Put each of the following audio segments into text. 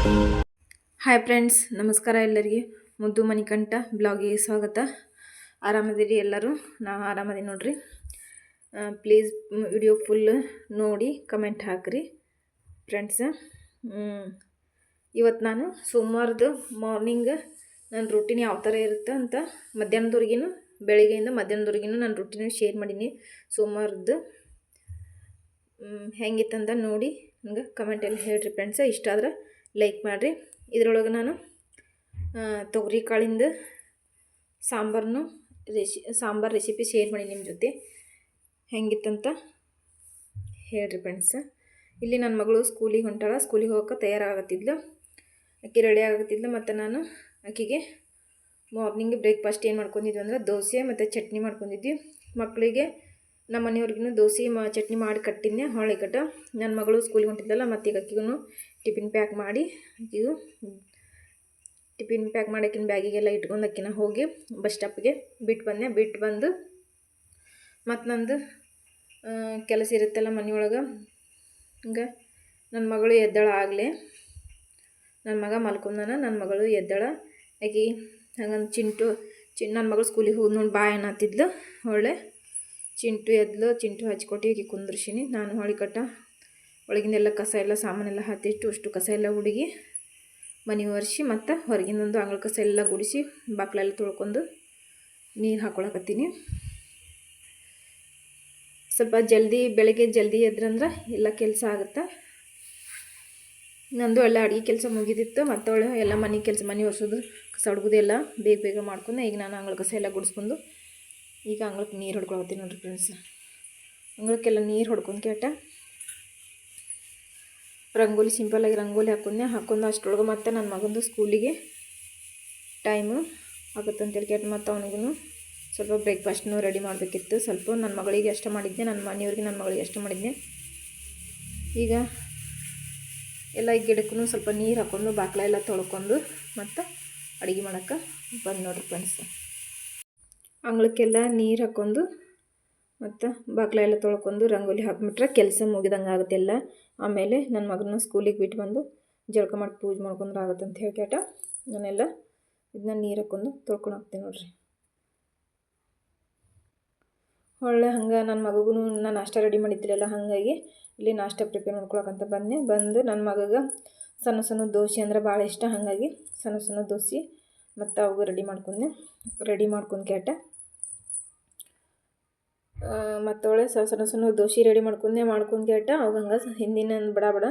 Hi friends, ನಮಸ್ಕಾರ ಎಲ್ಲರಿಗೆ. ಮುದ್ದು ಮಣಿಕಂಠ ಬ್ಲಾಗಿಗೆ ಸ್ವಾಗತ. ಆರಾಮದಿರಿ ಎಲ್ಲರೂ? ನಾವು ಆರಾಮದಿ ನೋಡ್ರಿ. ಪ್ಲೀಸ್ ವಿಡಿಯೋ ಫುಲ್ ನೋಡಿ ಕಮೆಂಟ್ ಹಾಕಿರಿ ಫ್ರೆಂಡ್ಸ್. ಇವತ್ತು ನಾನು ಸೋಮವಾರದ ಮಾರ್ನಿಂಗ್ ನನ್ನ ರೂಟೀನ್ ಯಾವ ಥರ ಇರುತ್ತೆ ಅಂತ ಮಧ್ಯಾಹ್ನದವರೆಗಿನೂ, ಬೆಳಿಗ್ಗೆಯಿಂದ ಮಧ್ಯಾಹ್ನದವರೆಗಿನೂ ನನ್ನ ರೂಟೀನ್ ಶೇರ್ ಮಾಡೀನಿ. ಸೋಮವಾರದ್ದು ಹೆಂಗಿತ್ತಂತ ನೋಡಿ ಹಂಗೆ ಕಮೆಂಟಲ್ಲಿ ಹೇಳ್ರಿ ಫ್ರೆಂಡ್ಸ್. ಇಷ್ಟ ಆದ್ರೆ ಲೈಕ್ ಮಾಡಿರಿ. ಇದರೊಳಗೆ ನಾನು ತೊಗರಿ ಕಾಳಿಂದ ಸಾಂಬಾರು ರೆಸಿಪಿ ಶೇರ್ ಮಾಡಿ ನಿಮ್ಮ ಜೊತೆ. ಹೆಂಗಿತ್ತಂತ ಹೇಳ್ರಿ ಫ್ರೆಂಡ್ಸ್. ಇಲ್ಲಿ ನನ್ನ ಮಗಳು ಸ್ಕೂಲಿಗೆ ಹೊಂಟಾಳ. ಸ್ಕೂಲಿಗೆ ಹೋಗೋಕೆ ತಯಾರಾಗತ್ತಿದ್ಲು, ಆಕೆ ರೆಡಿ ಆಗತ್ತಿದ್ಲು. ಮತ್ತು ನಾನು ಆಕೆಗೆ ಮಾರ್ನಿಂಗ್ ಬ್ರೇಕ್ಫಾಸ್ಟ್ ಏನು ಮಾಡ್ಕೊಂಡಿದ್ವಿ ಅಂದ್ರೆ ದೋಸೆ ಮತ್ತು ಚಟ್ನಿ ಮಾಡ್ಕೊಂಡಿದ್ವಿ. ಮಕ್ಕಳಿಗೆ ನಮ್ಮ ಮನೆಯವ್ರಿಗೂ ದೋಸೆ ಚಟ್ನಿ ಮಾಡಿ ಕಟ್ಟಿದ್ದೆ ಹೊಳೆ ಕಟ್ಟ. ನನ್ನ ಮಗಳು ಸ್ಕೂಲಿಗೆ ಹೊಂಟಿದ್ದಲ್ಲ, ಮತ್ತು ಈಗ ಆಕೆಗೂ ಟಿಫಿನ್ ಪ್ಯಾಕ್ ಮಾಡಿ ಆಕೆಗೂ ಟಿಫಿನ್ ಪ್ಯಾಕ್ ಮಾಡಿ ಆಕಿನ ಬ್ಯಾಗಿಗೆಲ್ಲ ಇಟ್ಕೊಂಡು ಆಕಿನ ಹೋಗಿ ಬಸ್ ಸ್ಟಾಪ್ಗೆ ಬಿಟ್ಟು ಬಂದು ಮತ್ತು ನಂದು ಕೆಲಸ ಇರುತ್ತಲ್ಲ ಮನೆಯೊಳಗೆ. ಹಿಂಗೆ ನನ್ನ ಮಗಳು ಎದ್ದಾಳ ಆಗಲೇ. ನನ್ನ ಮಗ ಮಲ್ಕೊಂಡಾನ, ನನ್ನ ಮಗಳು ಎದ್ದಾಳ. ಆಕೆ ಹಂಗಂದು ನನ್ನ ಮಗಳು ಸ್ಕೂಲಿಗೆ ಹೋಗಿ ನೋಡಿ ಬಾ ಅನ್ನತ್ತಿದ್ಲು. ಒಳ್ಳೆ ಚಿಂಟು ಎದ್ಲು, ಚಿಂಟು ಹಚ್ಕೊಟ್ಟು ಆಕೆ ಕುಂದ್ರಿಸಿನಿ. ನಾನು ಹೊಳಿ ಕಟ್ಟ ಒಳಗಿಂದೆಲ್ಲ ಕಸ ಎಲ್ಲ ಸಾಮಾನೆಲ್ಲ ಹತ್ತಿಟ್ಟು ಅಷ್ಟು ಕಸ ಎಲ್ಲ ಹುಡುಗಿ ಮನೆ ಒರೆಸಿ, ಮತ್ತು ಹೊರಗಿಂದೊಂದು ಅಂಗಳ ಕಸ ಎಲ್ಲ ಗುಡಿಸಿ ಬಾಕ್ಲೆಲ್ಲ ತೊಳ್ಕೊಂಡು ನೀರು ಹಾಕೊಳಕತ್ತೀನಿ. ಸ್ವಲ್ಪ ಬೆಳಗ್ಗೆ ಜಲ್ದಿ ಎದ್ರಂದ್ರೆ ಎಲ್ಲ ಕೆಲಸ ಆಗುತ್ತೆ. ನಂದು ಎಲ್ಲ ಅಡುಗೆ ಕೆಲಸ ಮುಗಿದಿತ್ತು. ಮತ್ತು ಎಲ್ಲ ಮನೆ ಒರೆಸೋದು ಕಸ ಹುಡುಗೋದು ಎಲ್ಲ ಬೇಗ ಮಾಡ್ಕೊಂಡು ಈಗ ನಾನು ಅಂಗಳ ಕಸ ಎಲ್ಲ ಗುಡಿಸ್ಕೊಂಡು ಈಗ ಅಂಗಳಕ್ಕೆ ನೀರು ಹೊಡ್ಕೊಳತ್ತೀನಿ ನೋಡಿರಿ ಫ್ರೆಂಡ್ಸ್. ಅಂಗಳಕ್ಕೆಲ್ಲ ನೀರು ಹೊಡ್ಕೊಂಡು ಕೇಟ ರಂಗೋಲಿ ಸಿಂಪಲ್ಲಾಗಿ ರಂಗೋಲಿ ಹಾಕೊಂಡು ಅಷ್ಟರೊಳಗೆ ಮತ್ತು ನನ್ನ ಮಗಂದು ಸ್ಕೂಲಿಗೆ ಟೈಮು ಆಗುತ್ತಂತೇಳಿ ಕೇಟ. ಮತ್ತು ಅವನಿಗೂ ಸ್ವಲ್ಪ ಬ್ರೇಕ್ಫಾಸ್ಟ್ನೂ ರೆಡಿ ಮಾಡಬೇಕಿತ್ತು. ಸ್ವಲ್ಪ ನನ್ನ ಮಗಳಿಗೆ ಅಷ್ಟು ಮಾಡಿದ್ದೆ, ನನ್ನ ಮನೆಯವ್ರಿಗೆ ನನ್ನ ಮಗಳಿಗೆ ಅಷ್ಟು ಮಾಡಿದ್ದೆ. ಈಗ ಎಲ್ಲ ಗಿಡಕ್ಕೂ ಸ್ವಲ್ಪ ನೀರು ಹಾಕ್ಕೊಂಡು ಬಾಕ್ಲ ಎಲ್ಲ ತೊಳ್ಕೊಂಡು ಮತ್ತು ಅಡುಗೆ ಮಾಡೋಕ್ಕೆ ಬಂದು ನೋಡಿರಿ ಫ್ರೆಂಡ್ಸ್. ಅಂಗಳಕ್ಕೆಲ್ಲ ನೀರು ಹಾಕ್ಕೊಂಡು ಮತ್ತು ಬಾಕ್ಲ ಎಲ್ಲ ತೊಳ್ಕೊಂಡು ರಂಗೋಲಿ ಹಾಕ್ಬಿಟ್ರೆ ಕೆಲಸ ಮುಗಿದಂಗೆ ಆಗುತ್ತೆ ಎಲ್ಲ. ಆಮೇಲೆ ನನ್ನ ಮಗನ ಸ್ಕೂಲಿಗೆ ಬಿಟ್ಟು ಬಂದು ಜಳಕ ಮಾಡಿ ಪೂಜೆ ಮಾಡ್ಕೊಂಡ್ರೆ ಆಗುತ್ತೆ ಅಂತ ಹೇಳಿ ಕೇಟ ನಾನೆಲ್ಲ ಇದನ್ನ ನೀರು ಹಾಕ್ಕೊಂಡು ತೊಳ್ಕೊಂಡು ಹೋಗ್ತೀನಿ ನೋಡಿರಿ. ಒಳ್ಳೆ ಹಂಗೆ ನನ್ನ ಮಗಗೂ ನಾನು ನಾಷ್ಟ ರೆಡಿ ಮಾಡಿದ್ದಿರಲ್ಲ, ಹಾಗಾಗಿ ಇಲ್ಲಿ ನಾಷ್ಟ ಪ್ರಿಪೇರ್ ಮಾಡ್ಕೊಳಕ್ಕಂತ ಬಂದು ನನ್ನ ಮಗಗೆ ಸಣ್ಣ ದೋಸೆ ಅಂದ್ರೆ ಭಾಳ ಇಷ್ಟ. ಹಾಗಾಗಿ ಸಣ್ಣ ದೋಸೆ ಮತ್ತು ಅವಾಗ ರೆಡಿ ಮಾಡ್ಕೊಂಡು ಕೇಟ ಮತ್ತು ಒಳ್ಳೆ ಸಣ್ಣ ದೋಸೆ ರೆಡಿ ಮಾಡ್ಕೊಂಡು ಕೇಟ ಅವಾಗ ಹಂಗೆ ಹಿಂದಿನ ಬಡ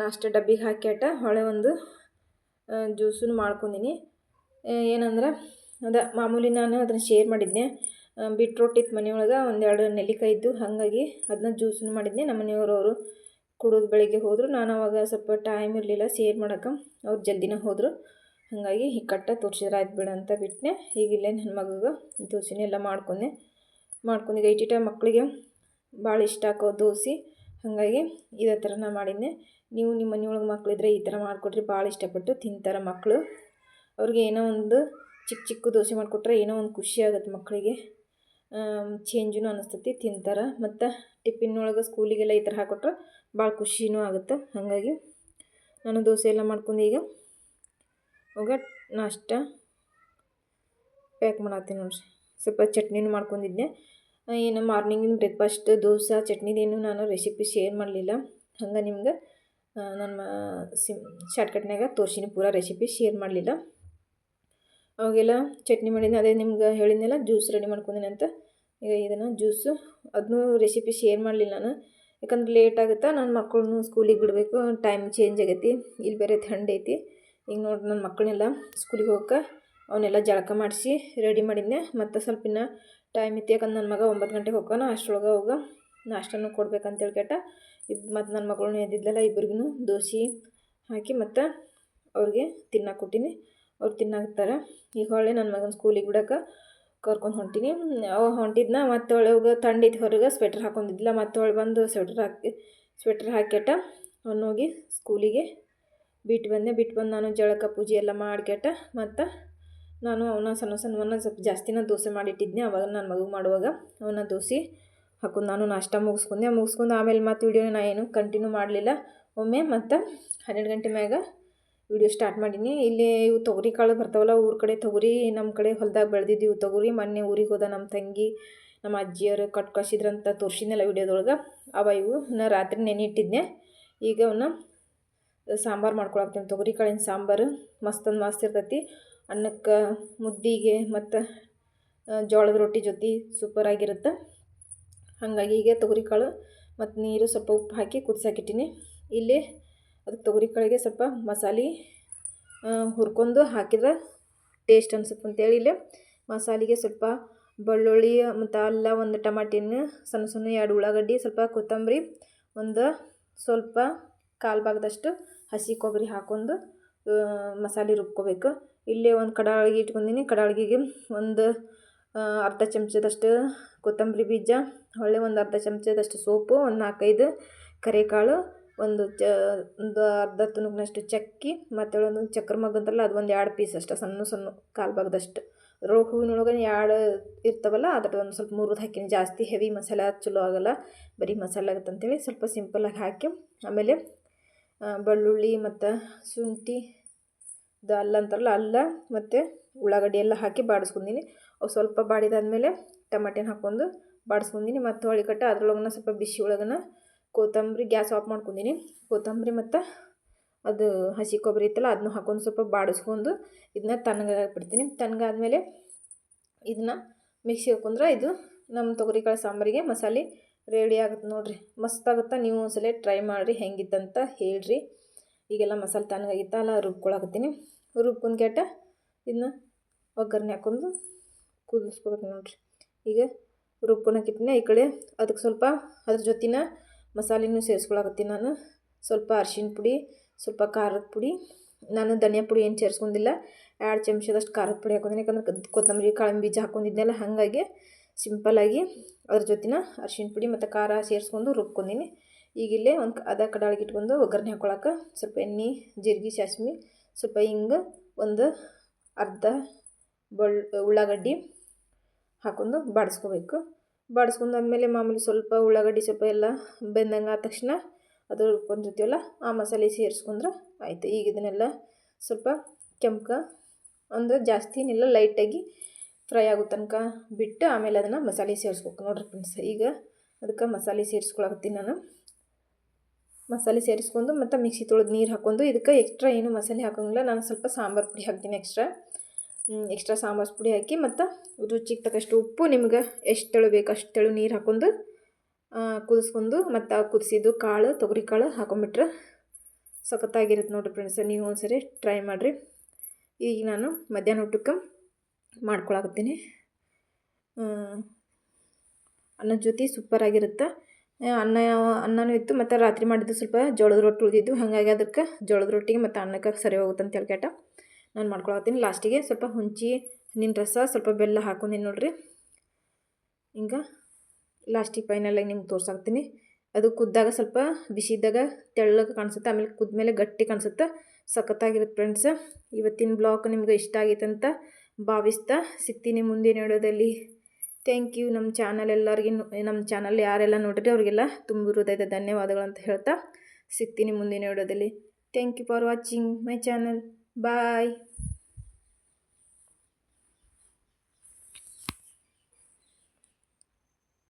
ನಾಷ್ಟ ಡಬ್ಬಿಗೆ ಹಾಕ್ಯಾಟ ಹೊಳೆ ಒಂದು ಜ್ಯೂಸನ್ನು ಮಾಡ್ಕೊಂಡಿನಿ. ಏನಂದ್ರೆ ಮಾಮೂಲಿ ನಾನು ಅದನ್ನು ಶೇರ್ ಮಾಡಿದ್ದೆ. ಬೀಟ್ರೋಟ್ ಇತ್ತು ಮನೆಯೊಳಗೆ, ಒಂದೆರಡು ನೆಲ್ಲಿಕಾಯಿ ಇದ್ದು, ಹಾಗಾಗಿ ಅದನ್ನ ಜ್ಯೂಸನ್ನು ಮಾಡಿದ್ದೆ. ನಮ್ಮ ಮನೆಯವರು ಕುಡಿದು ಬೆಳಿಗ್ಗೆ ಹೋದರು. ನಾನು ಅವಾಗ ಸ್ವಲ್ಪ ಟೈಮ್ ಇರಲಿಲ್ಲ ಶೇರ್ ಮಾಡೋಕೆ, ಅವ್ರು ಜಲ್ದಿನ ಹೋದರು. ಹಾಗಾಗಿ ಹಿಕ್ಕಟ್ಟ ತೋರಿಸಿದ್ರೆ ಆಯ್ತು ಬಿಡ ಅಂತ ಬಿಟ್ಟನೆ. ಈಗಿಲ್ಲೇ ನನ್ನ ಮಗಗೆ ದೋಸೆನೆಲ್ಲ ಮಾಡ್ಕೊಂಡು ಈಗ ಐಟಿಟ ಮಕ್ಕಳಿಗೆ ಭಾಳ ಇಷ್ಟ ಹಾಕೋ ದೋಸೆ. ಹಾಗಾಗಿ ಇದೇ ಥರ ನಾನು ಮಾಡಿದ್ದೆ. ನೀವು ನಿಮ್ಮ ಮನೆಯೊಳಗೆ ಮಕ್ಕಳಿದ್ರೆ ಈ ಥರ ಮಾಡಿಕೊಟ್ರಿ, ಭಾಳ ಇಷ್ಟಪಟ್ಟು ತಿಂತಾರೆ ಮಕ್ಕಳು. ಅವ್ರಿಗೆ ಏನೋ ಒಂದು ಚಿಕ್ಕ ದೋಸೆ ಮಾಡಿಕೊಟ್ರೆ ಏನೋ ಒಂದು ಖುಷಿ ಆಗುತ್ತೆ ಮಕ್ಕಳಿಗೆ, ಚೇಂಜೂ ಅನ್ನಿಸ್ತೈತಿ, ತಿಂತಾರೆ. ಮತ್ತು ಟಿಫಿನ್ನೊಳಗೆ ಸ್ಕೂಲಿಗೆಲ್ಲ ಈ ಥರ ಹಾಕ್ಕೊಟ್ರೆ ಭಾಳ ಖುಷಿನೂ ಆಗುತ್ತೆ. ಹಾಗಾಗಿ ನಾನು ದೋಸೆ ಎಲ್ಲ ಮಾಡ್ಕೊಂಡು ಈಗ ಅವಾಗ ನಾಷ್ಟ ಪ್ಯಾಕ್ ಮಾಡತ್ತೀನಿ ನೋಡಿರಿ. ಸ್ವಲ್ಪ ಚಟ್ನಿನೂ ಮಾಡ್ಕೊಂಡಿದ್ದೆ. ಏನು ಮಾರ್ನಿಂಗಿನ ಬ್ರೇಕ್ಫಾಸ್ಟ್ ದೋಸೆ ಚಟ್ನಿದೇನು ನಾನು ರೆಸಿಪಿ ಶೇರ್ ಮಾಡಲಿಲ್ಲ. ಹಂಗೆ ನಿಮ್ಗೆ ನನ್ನ ಶಾರ್ಟ್ಕಟ್ನಾಗ ತೋರಿಸಿನಿ, ಪೂರ ರೆಸಿಪಿ ಶೇರ್ ಮಾಡಲಿಲ್ಲ. ಅವಾಗೆಲ್ಲ ಚಟ್ನಿ ಮಾಡಿದ್ದೆ, ಅದೇ ನಿಮ್ಗೆ ಹೇಳಿದ್ನೆಲ್ಲ ಜ್ಯೂಸ್ ರೆಡಿ ಮಾಡ್ಕೊಂಡಿನಿ ಅಂತ. ಈಗ ಇದನ್ನು ಜ್ಯೂಸು ಅದನ್ನೂ ರೆಸಿಪಿ ಶೇರ್ ಮಾಡಲಿಲ್ಲ ನಾನು, ಯಾಕಂದ್ರೆ ಲೇಟ್ ಆಗುತ್ತೆ. ನನ್ನ ಮಕ್ಕಳನ್ನು ಸ್ಕೂಲಿಗೆ ಬಿಡಬೇಕು, ಟೈಮ್ ಚೇಂಜ್ ಆಗೈತಿ. ಇಲ್ಲಿ ಬೇರೆ ಥಂಡಿ ಐತಿ. ಈಗ ನೋಡಿ ನನ್ನ ಮಕ್ಕಳನ್ನೆಲ್ಲ ಸ್ಕೂಲಿಗೆ ಹೋಗೋಕೆ ಅವನ್ನೆಲ್ಲ ಜಳಕ ಮಾಡಿಸಿ ರೆಡಿ ಮಾಡಿದ್ದೆ. ಮತ್ತು ಸ್ವಲ್ಪ ಇನ್ನೂ ಟೈಮ್ ಇತ್ತು, ಯಾಕಂದ್ರೆ ನನ್ನ ಮಗ 9 ಗಂಟೆಗೆ ಹೋಗೋಣ. ಅಷ್ಟರೊಳಗೆ ಹೋಗ ನಾಷ್ಟನೂ ಕೊಡ್ಬೇಕಂತೇಳಿ ಕೇಟ ಮತ್ತು ನನ್ನ ಮಗಳನ್ನೂ ಎದ್ದಿದ್ದಲ್ಲ, ಇಬ್ಬರಿಗೂ ದೋಸೆ ಹಾಕಿ ಮತ್ತು ಅವ್ರಿಗೆ ತಿನ್ನಕ್ಕೆ ಕೊಟ್ಟೀನಿ. ಅವ್ರು ತಿನ್ನಾಕ್ತಾರೆ. ಈಗ ಹೊಳ್ಳೆ ನನ್ನ ಮಗನ ಸ್ಕೂಲಿಗೆ ಬಿಡೋಕೆ ಕರ್ಕೊಂಡು ಹೊಂಟೀನಿ. ಅವ ಹೊಂಟಿದ್ನ ಮತ್ತು ಹೋಗಿ ಥಂಡಿ ಹೊರಗೆ ಸ್ವೆಟ್ರ್ ಹಾಕೊಂಡಿದ್ದಿಲ್ಲ. ಮತ್ತು ಬಂದು ಸ್ವೆಟ್ರ್ ಹಾಕ್ಯಾಟ ಅವನೋಗಿ ಸ್ಕೂಲಿಗೆ ಬಿಟ್ಟು ಬಂದು ನಾನು ಜಳಕ ಪೂಜೆ ಎಲ್ಲ ಮಾಡ್ಕ್ಯಾಟ ಮತ್ತು ನಾನು ಅವನ್ನ ಸಣ್ಣವನ್ನ ಸ್ವಲ್ಪ ಜಾಸ್ತಿನ ದೋಸೆ ಮಾಡಿಟ್ಟಿದ್ದೆ. ಅವಾಗ ನನ್ನ ಮಗುಗೆ ಮಾಡುವಾಗ ಅವನ್ನ ದೋಸೆ ಹಾಕೊಂಡು ನಾನು ನಾಷ್ಟ ಮುಗಿಸ್ಕೊಂಡು ಆಮೇಲೆ ಮತ್ತು ವೀಡಿಯೋನ ನಾನು ಏನು ಕಂಟಿನ್ಯೂ ಮಾಡಲಿಲ್ಲ. ಒಮ್ಮೆ ಮತ್ತು 12 ಗಂಟೆ ಮ್ಯಾಗ ವಿಡಿಯೋ ಸ್ಟಾರ್ಟ್ ಮಾಡೀನಿ. ಇಲ್ಲಿ ಇವು ತೊಗರಿ ಕಾಳು ಬರ್ತಾವಲ್ಲ, ಊರ ಕಡೆ ತೊಗರಿ, ನಮ್ಮ ಕಡೆ ಹೊಲ್ದಾಗ ಬೆಳೆದಿದ್ದೀವಿ ತೊಗರಿ. ಮೊನ್ನೆ ಊರಿಗೆ ಹೋದ ನಮ್ಮ ತಂಗಿ ನಮ್ಮ ಅಜ್ಜಿಯವರು ಕಟ್ ಕಳಿಸಿದ್ರಂತ ತೋರಿಸಿದ್ನಲ್ಲ ವಿಡಿಯೋದೊಳಗೆ. ಇವು ನಾ ರಾತ್ರಿ ನೆನೆ ಇಟ್ಟಿದ್ದೆ. ಈಗ ಅವನ್ನ ಸಾಂಬಾರು ಮಾಡ್ಕೊಳಕ್ತೀನಿ. ತೊಗರಿ ಕಾಳಿನ ಸಾಂಬಾರು ಮಸ್ತ್ ಇರ್ತೈತಿ. ಅನ್ನಕ್ಕೆ, ಮುದ್ದಿಗೆ ಮತ್ತು ಜೋಳದ ರೊಟ್ಟಿ ಜೊತೆ ಸೂಪರಾಗಿರುತ್ತೆ. ಹಾಗಾಗಿ ಈಗ ತೊಗರಿ ಕಾಳು ಮತ್ತು ನೀರು ಸ್ವಲ್ಪ ಉಪ್ಪು ಹಾಕಿ ಕುದಿಸಾಕಿಟ್ಟಿನಿ. ಇಲ್ಲಿ ಅದಕ್ಕೆ ತೊಗರಿ ಕಾಳಿಗೆ ಸ್ವಲ್ಪ ಮಸಾಲೆ ಹುರ್ಕೊಂಡು ಹಾಕಿದ್ರೆ ಟೇಸ್ಟ್ ಅನ್ಸುತ್ತೆ ಅಂತೇಳಿ ಇಲ್ಲಿ ಮಸಾಲೆಗೆ ಸ್ವಲ್ಪ ಬೆಳ್ಳುಳ್ಳಿ ಮತ್ತು ಅಲ್ಲ, ಒಂದು ಟಮಾಟಿನ ಸಣ್ಣ 2 ಉಳ್ಳಾಗಡ್ಡಿ, ಸ್ವಲ್ಪ ಕೊತ್ತಂಬರಿ, ಒಂದು ಸ್ವಲ್ಪ ಕಾಲು ಭಾಗದಷ್ಟು ಹಸಿ ಕೊಬ್ಬರಿ ಹಾಕ್ಕೊಂಡು ಮಸಾಲೆ ರುಬ್ಕೋಬೇಕು. ಇಲ್ಲೇ ಒಂದು ಕಡಾಳಿಗೆ ಇಟ್ಕೊಂಡಿನಿ. ಕಡಾಳಿಗೆ ಒಂದು ಅರ್ಧ ಚಮಚದಷ್ಟು ಕೊತ್ತಂಬರಿ ಬೀಜ, ಹೊಳ್ಳೆ ಒಂದು ಅರ್ಧ ಚಮಚದಷ್ಟು ಸೋಪು, ಒಂದು 4-5 ಕರಿಕಾಳು, ಒಂದು ಅರ್ಧ ತುಣುಕಿನಷ್ಟು ಚಕ್ಕಿ, ಮತ್ತು ಒಂದು ಚಕ್ರ ಮಗ್ಗು ಅಂತಾರಲ್ಲ ಅದು ಒಂದು 2 ಪೀಸ್ ಅಷ್ಟು ಸಣ್ಣ ಕಾಲು ಭಾಗದಷ್ಟು. ಅದ್ರೊಳಗೆ ಹೂವಿನೊಳಗೆ 2 ಇರ್ತಾವಲ್ಲ ಅದ್ರದ್ದು ಒಂದು ಸ್ವಲ್ಪ 3 ಹಾಕಿನಿ. ಜಾಸ್ತಿ ಹೆವಿ ಮಸಾಲೆ ಚಲೋ ಆಗೋಲ್ಲ, ಬರೀ ಮಸಾಲೆ ಆಗುತ್ತೆ ಅಂತೇಳಿ ಸ್ವಲ್ಪ ಸಿಂಪಲಾಗಿ ಹಾಕಿ, ಆಮೇಲೆ ಬೆಳ್ಳುಳ್ಳಿ ಮತ್ತು ಶುಂಠಿ ಅಲ್ಲ ಅಂತಾರಲ್ಲ ಅಲ್ಲ ಮತ್ತು ಉಳ್ಳಾಗಡ್ಡಿ ಎಲ್ಲ ಹಾಕಿ ಬಾಡಿಸ್ಕೊಂಡಿನಿ. ಅವು ಸ್ವಲ್ಪ ಬಾಡಿದಾದ್ಮೇಲೆ ಟಮಾಟೆನ ಹಾಕ್ಕೊಂಡು ಬಾಡಿಸ್ಕೊಂಡಿನಿ. ಮತ್ತು ಹೊಳಿಕಟ್ಟ ಅದ್ರೊಳಗನ ಸ್ವಲ್ಪ ಬಿಸಿ ಒಳಗನ ಕೊತ್ತಂಬರಿ, ಗ್ಯಾಸ್ ಆಫ್ ಮಾಡ್ಕೊಂಡಿನಿ. ಕೊತ್ತಂಬರಿ ಮತ್ತು ಅದು ಹಸಿ ಕೊಬ್ಬರಿ ಇತ್ತಲ್ಲ ಅದನ್ನ ಹಾಕ್ಕೊಂಡು ಸ್ವಲ್ಪ ಬಾಡಿಸ್ಕೊಂಡು ಇದನ್ನ ತಣ್ಣಗಾಗಿ ಬಿಡ್ತೀನಿ. ತಣ್ಣಗಾದ್ಮೇಲೆ ಇದನ್ನ ಮಿಕ್ಸಿ ಹಾಕೊಂಡ್ರೆ ಇದು ನಮ್ಮ ತೊಗರಿಕಾಳು ಸಾಂಬಾರಿಗೆ ಮಸಾಲೆ ರೆಡಿ ಆಗುತ್ತೆ ನೋಡಿರಿ. ಮಸ್ತಾಗುತ್ತೆ. ನೀವು ಒಂದ್ಸಲ ಟ್ರೈ ಮಾಡಿರಿ, ಹೆಂಗಿತ್ತಂತ ಹೇಳ್ರಿ. ಈಗೆಲ್ಲ ಮಸಾಲೆ ತಣ್ಣಗಾಗಿತ್ತಲ್ಲ ರುಬ್ಕೊಳಕತ್ತೀನಿ. ರುಬ್ಕೊಂಡ್ಕೆಟ ಇದನ್ನ ಒಗ್ಗರಣೆ ಹಾಕ್ಕೊಂಡು ಕುದಿಸ್ಕೊಬೇಕು ನೋಡಿರಿ. ಈಗ ರುಬ್ಕೊಳಕಿಟ್ಟಿನ ಈ ಕಡೆ ಅದಕ್ಕೆ ಸ್ವಲ್ಪ ಅದ್ರ ಜೊತೆನ ಮಸಾಲೆನೂ ಸೇರಿಸ್ಕೊಳಕತ್ತೀನಿ ನಾನು. ಸ್ವಲ್ಪ ಅರಿಶಿಣ ಪುಡಿ, ಸ್ವಲ್ಪ ಖಾರದ ಪುಡಿ, ನಾನು ಧನಿಯಾ ಪುಡಿ ಏನು ಸೇರಿಸ್ಕೊಂಡಿಲ್ಲ. 2 ಚಮಚದಷ್ಟು ಖಾರದ ಪುಡಿ ಹಾಕೊಂಡಿನಿ. ಯಾಕಂದ್ರೆ ಕೊತ್ತಂಬರಿ ಕಾಳಿನ ಬೀಜ ಹಾಕ್ಕೊಂಡಿದ್ನೆಲ್ಲ, ಹಾಗಾಗಿ ಸಿಂಪಲ್ಲಾಗಿ ಅದ್ರ ಜೊತೆನ ಅರಿಶಿಣ ಪುಡಿ ಮತ್ತು ಖಾರ ಸೇರಿಸ್ಕೊಂಡು ರುಬ್ಕೊಂಡಿನಿ. ಈಗಿಲ್ಲೇ ಒಂದು ಕಡಾಳಿಗೆ ಇಟ್ಕೊಂಡು ಒಗ್ಗರಣೆ ಹಾಕ್ಕೊಳಕ್ಕೆ ಸ್ವಲ್ಪ ಎಣ್ಣೆ, ಜೀರಿಗೆ, ಸಾಸ್ಮೆ, ಸ್ವಲ್ಪ ಹಿಂಗೆ, ಒಂದು ಅರ್ಧ ಉಳ್ಳಾಗಡ್ಡಿ ಹಾಕ್ಕೊಂಡು ಬಾಡಿಸ್ಕೋಬೇಕು. ಬಾಡಿಸ್ಕೊಂಡಾದ್ಮೇಲೆ ಮಾಮೂಲಿ ಸ್ವಲ್ಪ ಉಳ್ಳಾಗಡ್ಡಿ ಸ್ವಲ್ಪ ಎಲ್ಲ ಬೆಂದಂಗೆ ಆದ ತಕ್ಷಣ ಅದು ರುಬ್ಕೊಂಡಿರ್ತೀವಲ್ಲ ಆ ಮಸಾಲೆ ಸೇರಿಸ್ಕೊಂಡ್ರೆ ಆಯಿತು. ಈಗ ಇದನ್ನೆಲ್ಲ ಸ್ವಲ್ಪ ಕೆಂಪಗೆ ಅಂದರೆ ಜಾಸ್ತಿನಿಲ್ಲ, ಲೈಟಾಗಿ ಫ್ರೈ ಆಗೋ ತನಕ ಬಿಟ್ಟು ಆಮೇಲೆ ಅದನ್ನು ಮಸಾಲೆ ಸೇರಿಸ್ಬೇಕು ನೋಡಿರಿ ಫ್ರೆಂಡ್ಸ್. ಈಗ ಅದಕ್ಕೆ ಮಸಾಲೆ ಸೇರಿಸ್ಕೊಳಕತ್ತೀನಿ ನಾನು. ಮಸಾಲೆ ಸೇರಿಸ್ಕೊಂಡು ಮತ್ತು ಮಿಕ್ಸಿ ತೊಳೆದು ನೀರು ಹಾಕ್ಕೊಂಡು ಇದಕ್ಕೆ ಎಕ್ಸ್ಟ್ರಾ ಏನು ಮಸಾಲೆ ಹಾಕೋಂಗಿಲ್ಲ. ನಾನು ಸ್ವಲ್ಪ ಸಾಂಬಾರು ಪುಡಿ ಹಾಕ್ತೀನಿ. ಎಕ್ಸ್ಟ್ರಾ ಸಾಂಬಾರು ಪುಡಿ ಹಾಕಿ ಮತ್ತು ರುಚಿಗೆ ತಕ್ಕಷ್ಟು ಉಪ್ಪು, ನಿಮ್ಗೆ ಎಷ್ಟು ತೆಳು ಬೇಕು ಅಷ್ಟು ತೆಳು ನೀರು ಹಾಕ್ಕೊಂಡು ಕುದಿಸ್ಕೊಂಡು ಮತ್ತು ಕುದಿಸಿದ್ದು ಕಾಳು, ತೊಗರಿ ಕಾಳು ಹಾಕೊಂಡ್ಬಿಟ್ರೆ ಸಖತ್ತಾಗಿರುತ್ತೆ ನೋಡಿರಿ ಫ್ರೆಂಡ್ಸ್. ನೀವು ಒಂದ್ಸರಿ ಟ್ರೈ ಮಾಡಿರಿ. ಈಗ ನಾನು ಮಧ್ಯಾಹ್ನ ಊಟಕ್ಕೆ ಮಾಡ್ಕೊಳಕತ್ತೀನಿ. ಅನ್ನದ ಜೊತೆ ಸೂಪರಾಗಿರುತ್ತೆ. ಅನ್ನನೂ ಇತ್ತು ಮತ್ತು ರಾತ್ರಿ ಮಾಡಿದ್ದು ಸ್ವಲ್ಪ ಜೋಳದ ರೊಟ್ಟಿ ಉಳಿದಿದ್ದು, ಹಾಗಾಗಿ ಅದಕ್ಕೆ ಜೋಳದ ರೊಟ್ಟಿಗೆ ಮತ್ತು ಅನ್ನಕ್ಕೆ ಸರಿ ಹೋಗುತ್ತೆ ಅಂತ ಹೇಳ್ಕೇಟ ನಾನು ಮಾಡ್ಕೊಳಕತ್ತೀನಿ. ಲಾಸ್ಟಿಗೆ ಸ್ವಲ್ಪ ಹುಂಚಿ ಹಣ್ಣಿನ ರಸ, ಸ್ವಲ್ಪ ಬೆಲ್ಲ ಹಾಕೊಂಡಿನಿ ನೋಡಿರಿ. ಹಿಂಗೆ ಲಾಸ್ಟಿಗೆ ಫೈನಲಾಗಿ ನಿಮ್ಗೆ ತೋರ್ಸಾಕ್ತೀನಿ. ಅದು ಕುದ್ದಾಗ ಸ್ವಲ್ಪ ಬಿಸಿ ಇದ್ದಾಗ ತೆಳ್ಳಗೆ ಕಾಣಿಸುತ್ತೆ, ಆಮೇಲೆ ಕುದ್ಮೇಲೆ ಗಟ್ಟಿ ಕಾಣಿಸುತ್ತೆ. ಸಖತ್ತಾಗಿರುತ್ತೆ ಫ್ರೆಂಡ್ಸ್. ಇವತ್ತಿನ ಬ್ಲಾಗ್ ನಿಮ್ಗೆ ಇಷ್ಟ ಆಗೈತೆ ಅಂತ ಭಾವಿಸ್ತಾ ಸಿಗ್ತೀನಿ ಮುಂದಿನ ವಿಡಿಯೋದಲ್ಲಿ. Thank you. ನಮ್ಮ ಚಾನಲ್ ಎಲ್ಲರಿಗೂ, ನಮ್ಮ ಚಾನಲ್ ಯಾರೆಲ್ಲ ನೋಡಿರಿ ಅವರಿಗೆಲ್ಲ ತುಂಬ ಹೃದಯದ ಧನ್ಯವಾದಗಳು ಅಂತ ಹೇಳ್ತಾ ಸಿಗ್ತೀನಿ ಮುಂದಿನ ವಿಡಿಯೋದಲ್ಲಿ. Thank you for watching my channel. Bye.